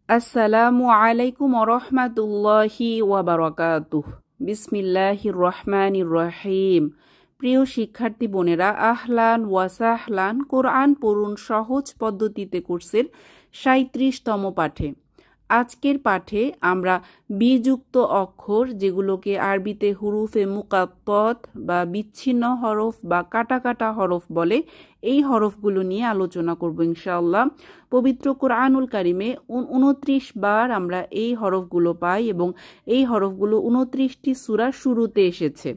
আসসালামু আলাইকুম ওরহমাতুল্লাহি ওয়াবারাকাতুহ। বিসমিল্লাহির রহমানির রহিম। প্রিয় শিক্ষার্থী বোনেরা, আহলান ওয়াসাহলান। কোরআন পড়ুন সহজ পদ্ধতিতে কোর্সের ৩৭তম পাঠে। আজকের পাঠে আমরা বিযুক্ত অক্ষর, যেগুলোকে আরবিতে হুরুফে মুকাত্তত বা বিচ্ছিন্ন হরফ বা কাটা কাটা হরফ বলে, এই হরফগুলো নিয়ে আলোচনা করব ইনশাআল্লাহ। পবিত্র কোরআনুল কারিমে ২৯ বার আমরা এই হরফগুলো পাই এবং এই হরফগুলো ২৯টি সূরার শুরুতে এসেছে।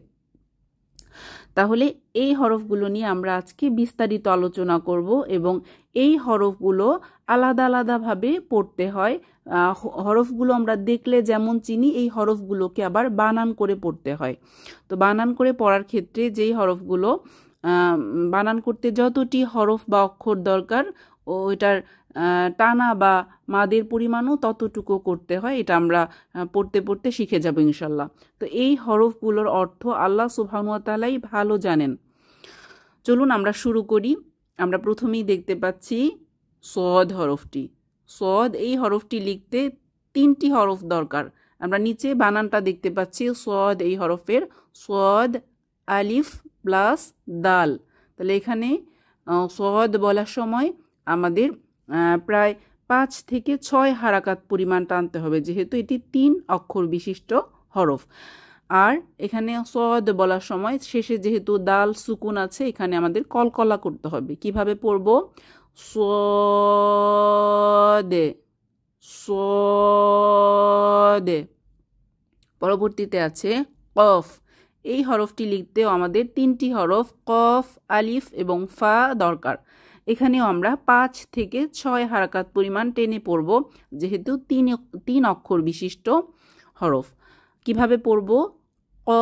তাহলে এই হরফগুলো নিয়ে আমরা আজকে বিস্তারিত আলোচনা করব এবং এই হরফগুলো আলাদা আলাদাভাবে পড়তে হয়। হরফগুলো আমরা দেখলে যেমন চিনি, এই হরফগুলোকে আবার বানান করে পড়তে হয়। তো বানান করে পড়ার ক্ষেত্রে যেই হরফগুলো বানান করতে যতটি হরফ বা অক্ষর দরকার, ওইটার টানা বা মাদের পরিমাণও ততটুকু করতে হয়। এটা আমরা পড়তে পড়তে শিখে যাব ইনশাল্লাহ। তো এই হরফগুলোর অর্থ আল্লাহ সুবহানাহু ওয়া তাআলাই ভালো জানেন। চলুন আমরা শুরু করি। আমরা প্রথমেই দেখতে পাচ্ছি সদ হরফটি। সদ এই হরফটি লিখতে 3টি হরফ দরকার। আমরা নিচে বানানটা দেখতে পাচ্ছি সদ এই হরফের, সদ আলিফ প্লাস দাল। তাহলে এখানে সদ বলার সময় আমাদের প্রায় 5 থেকে 6 হারাকাত পরিমাণ টানতে হবে, যেহেতু এটি 3 অক্ষর বিশিষ্ট হরফ। আর এখানে সদ বলার সময় শেষে যেহেতু দাল সুকুন আছে, এখানে আমাদের কলকলা করতে হবে। কিভাবে পড়ব? সদে সদে। পরবর্তীতে আছে কফ। এই হরফটি লিখতেও আমাদের 3টি হরফ কফ, আলিফ এবং ফা দরকার। এখানেও আমরা 5 থেকে 6 হারাকাত পরিমাণ টেনে পড়ব, যেহেতু 3 অক্ষর বিশিষ্ট হরফ। কিভাবে পড়ব? কফ।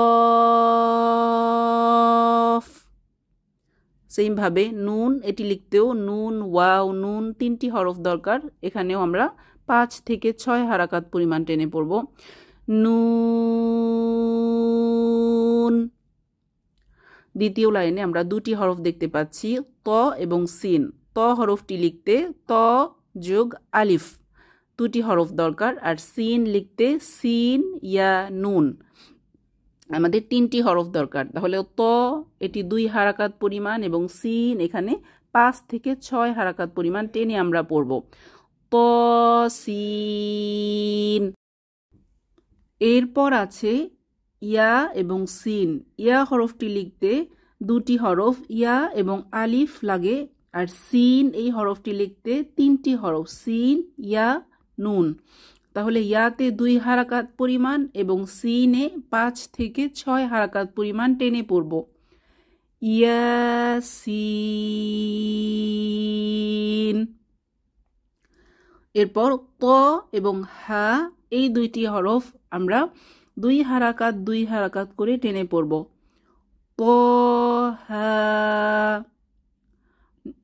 সেইমভাবে নুন, এটি লিখতেও নুন, ওয়াও, নুন 3টি হরফ দরকার। এখানেও আমরা 5 থেকে 6 হারাকাত পরিমাণ টেনে পড়ব। নুন। দ্বিতীয় লাইনে আমরা 2টি হরফ দেখতে পাচ্ছি, ত এবং সিন। ত হরফটি লিখতে ত যোগ আলিফ 2টি হরফ দরকার, আর সিন লিখতে সিন ইয়া নুন আমাদের 3টি হরফ দরকার। তাহলে ত এটি 2 হারাকাত পরিমাণ এবং সিন এখানে 5 থেকে 6 হারাকাত পরিমাণ টেনে আমরা পড়ব। ত সিন। এরপর আছে ইয়া এবং সিন। ইয়া হরফটি লিখতে 2টি হরফ ইয়া এবং আলিফ লাগে, আর সিন এই হরফটি লিখতে 3টি হরফ সিন ইয়া নুন। তাহলে ইয়াতে 2 হারাকাত পরিমাণ এবং সিনে 5 থেকে 6 হারাকাত পরিমাণ টেনে পড়ব। ইয়াসিন। এরপর ত এবং হা, এই 2টি হরফ আমরা 2 হারাকাত করে টেনে পড়ব। ত হা।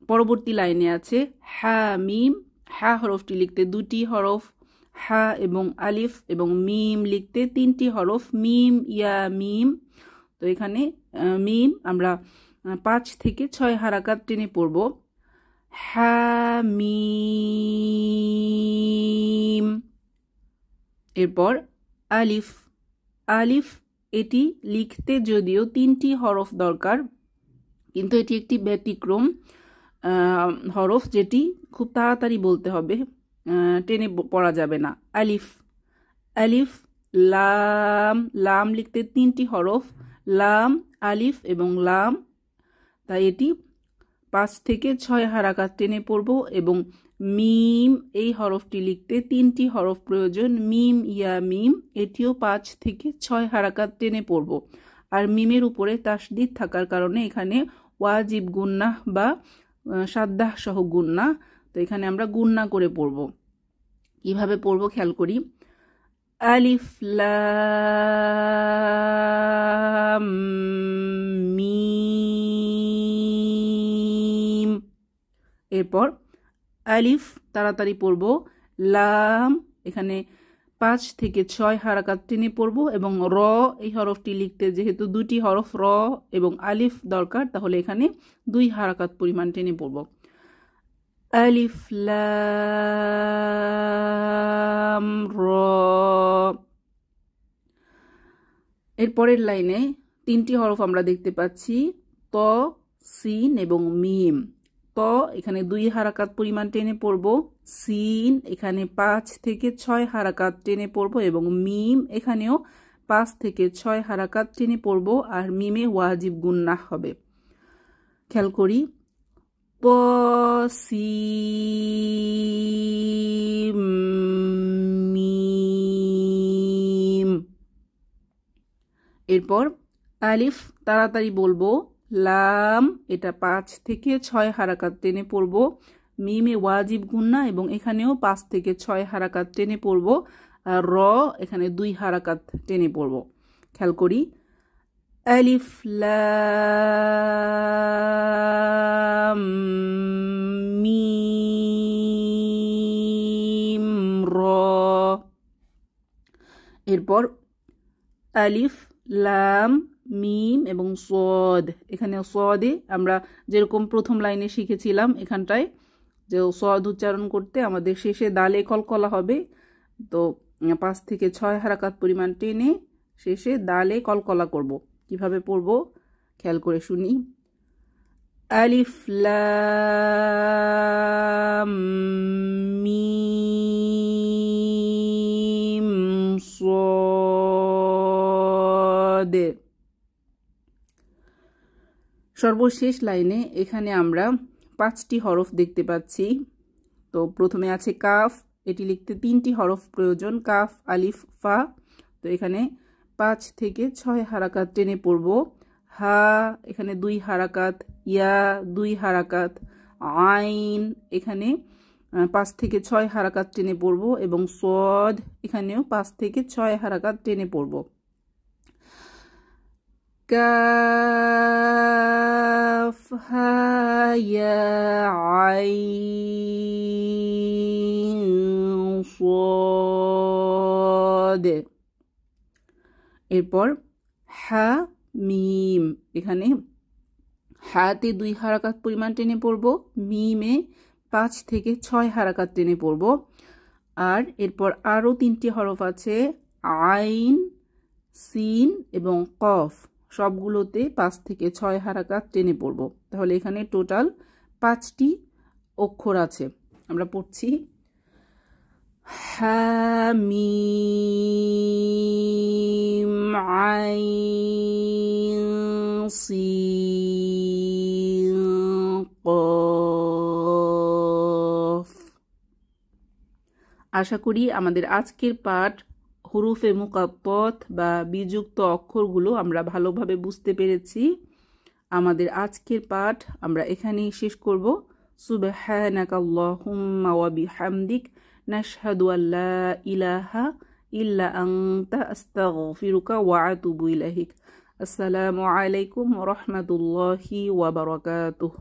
পরবর্তী লাইনে আছে হা মিম। হা হরফটি লিখতে 2টি হরফ হা এবং আলিফ, এবং মিম লিখতে 3টি হরফ মিম ইয়া মিম। তো এখানে মিম আমরা 5 থেকে 6 হারাকাত টেনে পড়ব। হা মিম। এরপর আলিফ। আলিফ এটি লিখতে যদিও 3টি হরফ দরকার, কিন্তু এটি একটি ব্যতিক্রম হরফ, যেটি খুব তাড়াতাড়ি বলতে হবে, টেনে পড়া যাবে না। আলিফ। আলিফ লাম। লাম লিখতে 3টি হরফ লাম, আলিফ এবং লাম। তাই এটি 5 থেকে 6 হারাকাত টেনে পড়ব। এবং মিম এই হরফটি লিখতে 3টি হরফ প্রয়োজন মিম ইয়া মিম। এটিও 5 থেকে 6 হারাকাত টেনে পড়ব। আর মিমের উপরে তাসদিদ থাকার কারণে এখানে ওয়াজিব গুন্নাহ বা সাদ্দাহ সহ গুন্নাহ। তো এখানে আমরা গুন্না করে পড়ব। কিভাবে পড়ব খেয়াল করি। আলিফ লাম মিম। এরপর আলিফ তাড়াতাড়ি পড়ব, লাম এখানে 5 থেকে 6 হারাকাত টেনে পড়ব, এবং র এই হরফটি লিখতে যেহেতু 2টি হরফ র এবং আলিফ দরকার, তাহলে এখানে 2 হারাকাত পরিমাণ টেনে পড়ব। আলিফ লাম এর পরের লাইনে 3টি হরফ আমরা দেখতে পাচ্ছি, ত, সিন এবং মিম। ত এখানে 2 হারাকাত পরিমাণ টেনে পড়ব, সিন এখানে 5 থেকে 6 হারাকাত টেনে পড়ব এবং মিম এখানেও 5 থেকে 6 হারাকাত টেনে পড়ব, আর মিমে ওয়াজিব গুন্নাহ হবে। খেয়াল করি, ত, সিন, মিম। এরপর আলিফ তাড়াতাড়ি বলবো, লাম এটা 5 থেকে 6 হারাকাত টেনে পড়ব, মিমে ওয়াজিব গুন্না এবং এখানেও 5 থেকে 6 হারাকাত টেনে পড়ব, আর র এখানে 2 হারাকাত টেনে পড়ব। খেয়াল করি, আলিফ লাম মিম র। এরপর আলিফ লাম মিম এবং সদ, এখানে সদে আমরা যেরকম প্রথম লাইনে শিখেছিলাম এখানটায় যে সদ উচ্চারণ করতে আমাদের শেষে দালে কলকলা হবে, তো 5 থেকে 6 হারাকাত পরিমাণ টেনে শেষে দালে কলকলা করব। কিভাবে পড়ব খেয়াল করে শুনি, আলিফ লাম মিম সদ। সর্বশেষ লাইনে এখানে আমরা 5টি হরফ দেখতে পাচ্ছি। তো প্রথমে আছে কাফ, এটি লিখতে 3টি হরফ প্রয়োজন, কাফ আলিফ ফা। তো এখানে 5 থেকে 6 হারাকাত টেনে পড়ব, হা এখানে 2 হারাকাত, ইয়া 2 হারাকাত, আইন এখানে 5 থেকে 6 হারাকাত টেনে পড়ব এবং সদ এখানেও 5 থেকে 6 হারাকাত টেনে পড়ব। কাফ হা ইয়া আইন সদ। এরপর হা মিম, এখানে হাতে 2 হারাকাত পরিমাণ টেনে পড়ব, মিমে 5 থেকে 6 হারাকাত টেনে পড়ব। আর এরপর আরও 3টি হরফ আছে, আইন, সিন এবং কফ, সবগুলোতে 5 থেকে 6 হারাকাত টেনে পড়ব। তাহলে এখানে টোটাল 5টি অক্ষর আছে। আমরা পড়ছি, হামিম আইন সিন কফ। আশা করি আমাদের আজকের পাঠ হুরুফে মুকাত্তাত বা বিযুক্ত অক্ষরগুলো আমরা ভালোভাবে বুঝতে পেরেছি। আমাদের আজকের পাঠ আমরা এখানেই শেষ করব। সুবহানাকাল্লাহুম্মা ওয়া বিহামদিক নাশহাদু আল্লা ইলাহা ইল্লা আনতা আস্তাগফিরুকা ওয়া আতুবু ইলাইক। আসসালামু আলাইকুম ওয়া রাহমাতুল্লাহি ওয়া বারাকাতুহু।